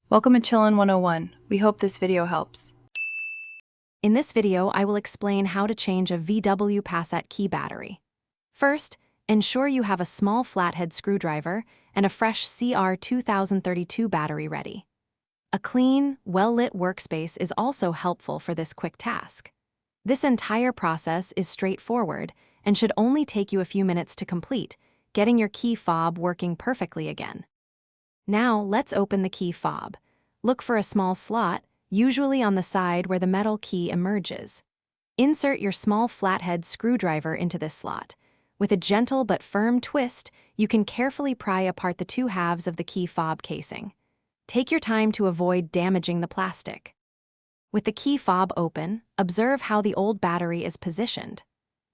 Welcome to Chillin' 101. We hope this video helps. In this video, I will explain how to change a VW Passat key battery. First, ensure you have a small flathead screwdriver and a fresh CR2032 battery ready. A clean, well-lit workspace is also helpful for this quick task. This entire process is straightforward and should only take you a few minutes to complete, getting your key fob working perfectly again. Now, let's open the key fob. Look for a small slot, usually on the side where the metal key emerges. Insert your small flathead screwdriver into this slot. With a gentle but firm twist, you can carefully pry apart the two halves of the key fob casing. Take your time to avoid damaging the plastic. With the key fob open, observe how the old battery is positioned.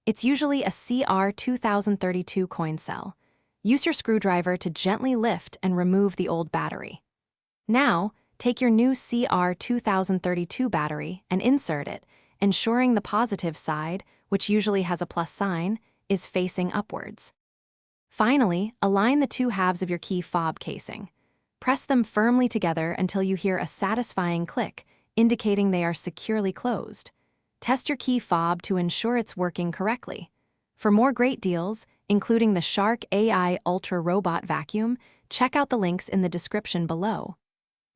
It's usually a CR2032 coin cell. Use your screwdriver to gently lift and remove the old battery. Now, take your new CR2032 battery and insert it, ensuring the positive side, which usually has a plus sign, is facing upwards. Finally, align the two halves of your key fob casing. Press them firmly together until you hear a satisfying click, indicating they are securely closed. Test your key fob to ensure it's working correctly. For more great deals, including the Shark AI Ultra Robot Vacuum, check out the links in the description below.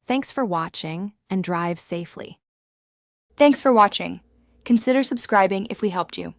Thanks for watching, and drive safely. Thanks for watching. Consider subscribing if we helped you.